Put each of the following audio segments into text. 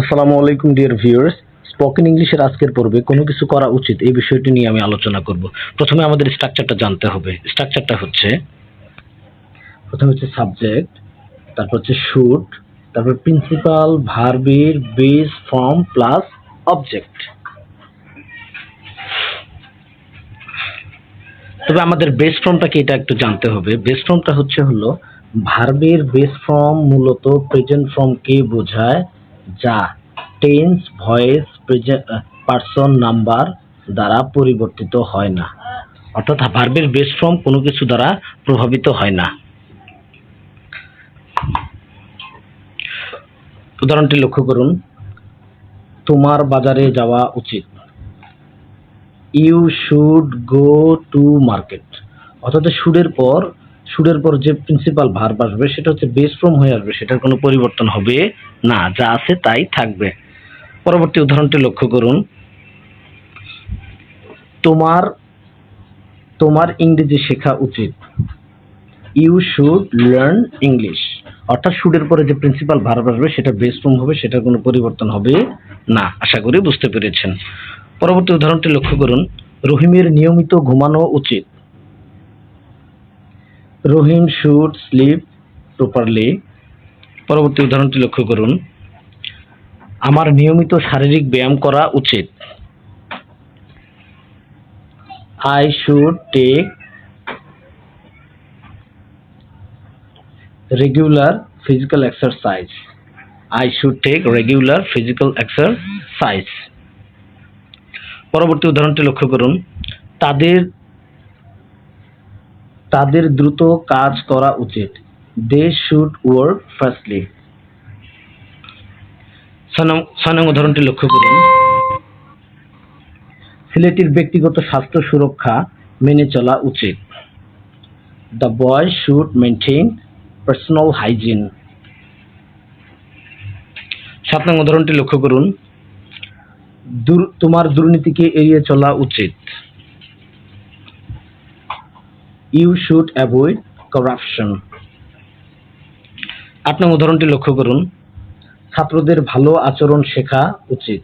আসসালামু আলাইকুম dear viewers. Spoken ইংলিশের আজকের পর্বে কোনো কিছু করা উচিত এই বিষয়টি নিয়ে আমি আলোচনা করব। প্রথমে আমাদের স্ট্রাকচারটা জানতে হবে। স্ট্রাকচারটা হচ্ছে প্রথমে হচ্ছে সাবজেক্ট, তারপর হচ্ছে শুড, তারপর প্রিন্সিপাল, ভার্বের বেস ফর্ম প্লাস অবজেক্ট। তবে আমাদের বেস ফর্মটা কি এটা একটু জানতে হবে। বেস ফর্মটা হলো ভার্বের বেস ফর্ম মূলত প্রেজেন্ট ফর্মকে বোঝায়, যা টেন্স, ভয়েস, পার্সন, নাম্বার দ্বারা পরিবর্তিত হয় না। অর্থাৎ ভার্বের বেস ফর্ম কোনো কিছু দ্বারা প্রভাবিত হয় না। উদাহরণটি লক্ষ্য করুন। তোমার বাজারে যাওয়া উচিত। You should go to market. অর্থাৎ শুডের পর যে প্রিন্সিপাল ভার্ব আসবে সেটা হচ্ছে বেস ফর্ম হয়ে আসবে, সেটার কোনো পরিবর্তন হবে না, যা আছে তাই থাকবে। পরবর্তী উদাহরণটি লক্ষ্য করুন। তোমার তোমার ইংরেজি শেখা উচিত। You should learn English. অর্থাৎ শুডের পরে যে প্রিন্সিপাল ভার্ব আসবে সেটা বেস ফর্ম হবে, সেটার কোনো পরিবর্তন হবে না। আশা করি বুঝতে পেরেছেন। পরবর্তী উদাহরণটি লক্ষ্য করুন। রহিমের নিয়মিত ঘুমানো উচিত। রহিম শুড স্লিপ প্রপারলি। পরবর্তী উদাহরণটি লক্ষ্য করুন। আমার নিয়মিত শারীরিক ব্যায়াম করা উচিত। I should take regular physical exercise. I should take regular physical exercise. পরবর্তী উদাহরণটি লক্ষ্য করুন। তাদের তাদের দ্রুত কাজ করা উচিত। They should work fastly. 6 নং উদাহরণটি লক্ষ্য করুন। ছেলেটির ব্যক্তিগত স্বাস্থ্য সুরক্ষা মেনে চলা উচিত। The boy should maintain personal hygiene. 7 নং উদাহরণটি লক্ষ্য করুন। তোমার দুর্নীতিকে এড়িয়ে চলা উচিত। You should avoid corruption. 8 নং উদাহরণটি লক্ষ্য করুন। ছাত্রদের ভালো আচরণ শেখা উচিত।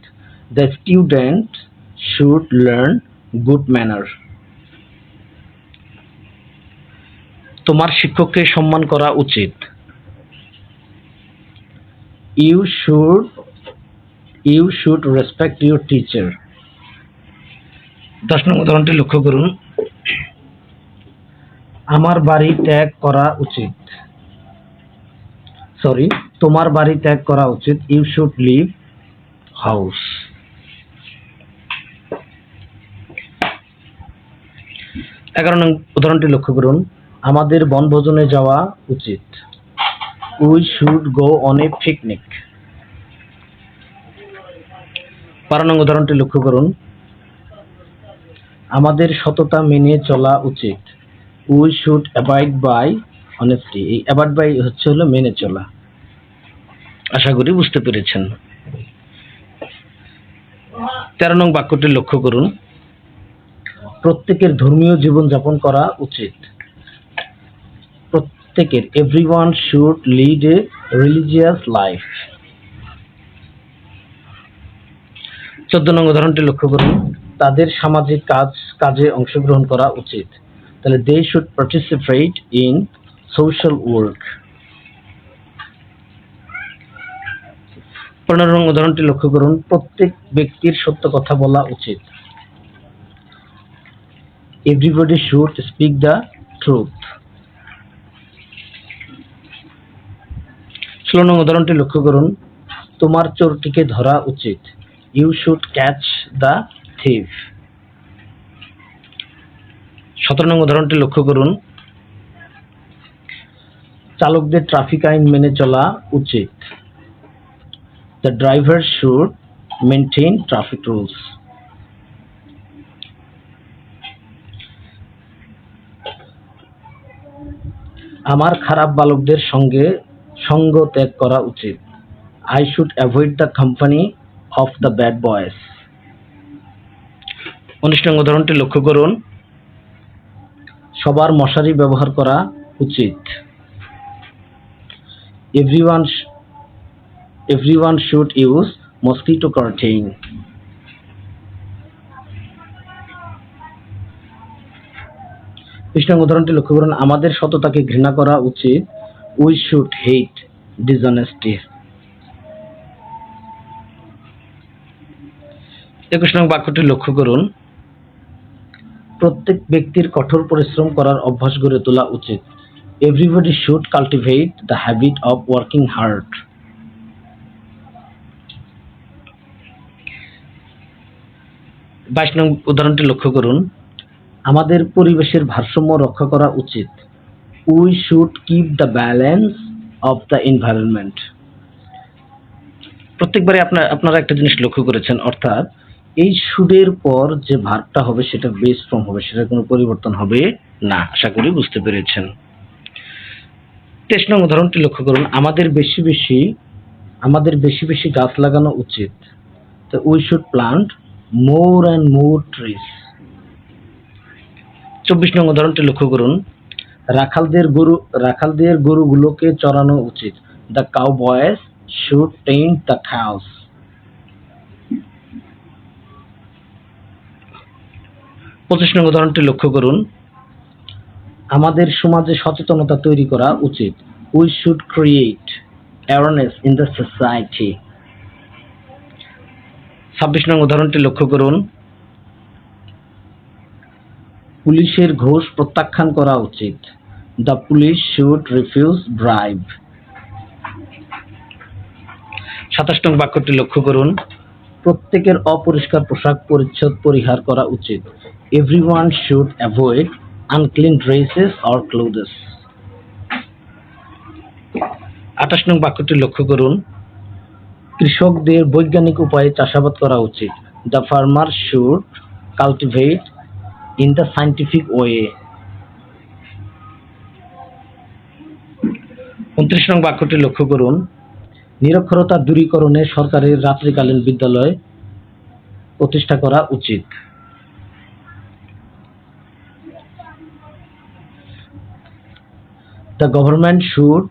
The student should learn good manner. তোমার শিক্ষককে সম্মান করা উচিত। You should respect your teacher. 10 নং উদাহরণটি লক্ষ্য করুন। আমার বাড়ি ত্যাগ করা উচিত। তোমার বাড়ি ত্যাগ করা উচিত। You should leave house. 11 নং উদাহরণটি লক্ষ্য করুন। আমাদের বনভোজনে যাওয়া উচিত। We should go on a picnic. 12 নং উদাহরণটি লক্ষ্য করুন। আমাদের সততা মেনে চলা উচিত। We should abide by honesty. এই অ্যাবাইড বাই হলো মেনে চলা। আশা করি বুঝতে পেরেছেন। 13 নং বাক্যটি লক্ষ্য করুন। প্রত্যেকের ধর্মীয় জীবন যাপন করা উচিত। প্রত্যেকের, everyone should lead a religious life. 14 নং উদাহরণটি লক্ষ্য করুন। তাদের সামাজিক কাজে অংশগ্রহণ করা উচিত। তাহলে they should participate in social work. 15 নং উদাহরণটি লক্ষ্য করুন। প্রত্যেক ব্যক্তির সত্য কথা বলা উচিত। Everybody should speak the truth. 16 নং উদাহরণটি লক্ষ্য করুন। তোমার চোরটিকে ধরা উচিত। You should catch the thief. 17 নং উদাহরণটি লক্ষ্য করুন। চালকদের ট্রাফিক আইন মেনে চলা উচিত। The driver should maintain traffic rules. আমার খারাপ বালকদের সঙ্গ ত্যাগ করা উচিত। I should avoid the company of the bad boys. 19 নং উদাহরণটি লক্ষ্য করুন। সবার মশারি ব্যবহার করা উচিত। Everyone should use mosquito curtain. 20 নং উদাহরণটি লক্ষ্য করুন, আমাদের সততাকে ঘৃণা করা উচিত। We should hate dishonesty. 21 নং বাক্যটি লক্ষ্য করুন, প্রত্যেক ব্যক্তির কঠোর পরিশ্রম করার অভ্যাস গড়ে তোলা উচিত। Everybody should cultivate the habit of working hard. 22 নং উদাহরণটি লক্ষ্য করুন, আমাদের পরিবেশের ভারসাম্য রক্ষা করা উচিত। We should keep the balance of the environment. প্রত্যেকবারে আপনারা একটা জিনিস লক্ষ্য করেছেন, অর্থাৎ এই শুডের পর যে ভার্বটা হবে সেটা বেস ফর্ম হবে, সেটা কোনো পরিবর্তন হবে না। আশা করি বুঝতে পেরেছেন। 23 নং উদাহরণটি লক্ষ্য করুন, আমাদের বেশি বেশি গাছ লাগানো উচিত। তো we should plant more and more trees. 24 নং উদাহরণটি লক্ষ্য করুন, রাখালদের গরুগুলোকে চরানো উচিত। The cowboys should tend the cows. 25 নং উদাহরণটি লক্ষ্য করুন, আমাদের সমাজে সচেতনতা তৈরি করা উচিত। We should create awareness in the society. 26 নং উদাহরণটি লক্ষ্য করুন, পুলিশের ঘুষ প্রত্যাখ্যান করা উচিত। The police should refuse bribe. 27 নং বাক্যটি লক্ষ্য করুন, প্রত্যেকের অপরিষ্কার পোশাক পরিচ্ছদ পরিহার করা উচিত। Everyone should avoid unclean dresses or clothes. 28 নং বাক্যটি লক্ষ্য করুন, কৃষকদের বৈজ্ঞানিক উপায়ে চাষাবাদ করা উচিত। The farmer should cultivate in the scientific way. 29 নং বাক্যটি লক্ষ্য করুন, নিরক্ষরতা দূরীকরণে সরকারের রাত্রিকালীন বিদ্যালয় প্রতিষ্ঠা করা উচিত। The government should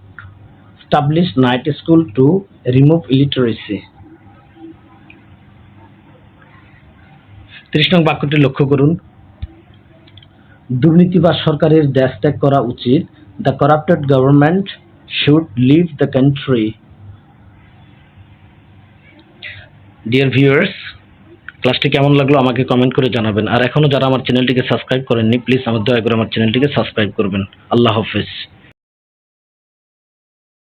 establish night school to remove illiteracy. 30 নং বাক্যটি লক্ষ্য করুন, দুর্নীতিবাজ সরকারের দেশ ত্যাগ করা উচিত। The corrupted government should leave the country. Dear viewers, ক্লাসটি কেমন লাগলো আমাকে কমেন্ট করে জানাবেন। আর এখনো যারা আমার চ্যানেলটিকে সাবস্ক্রাইব করেননি, প্লিজ দয়া করে আমার চ্যানেলটিকে সাবস্ক্রাইব করবেন। আল্লাহ হাফেজ।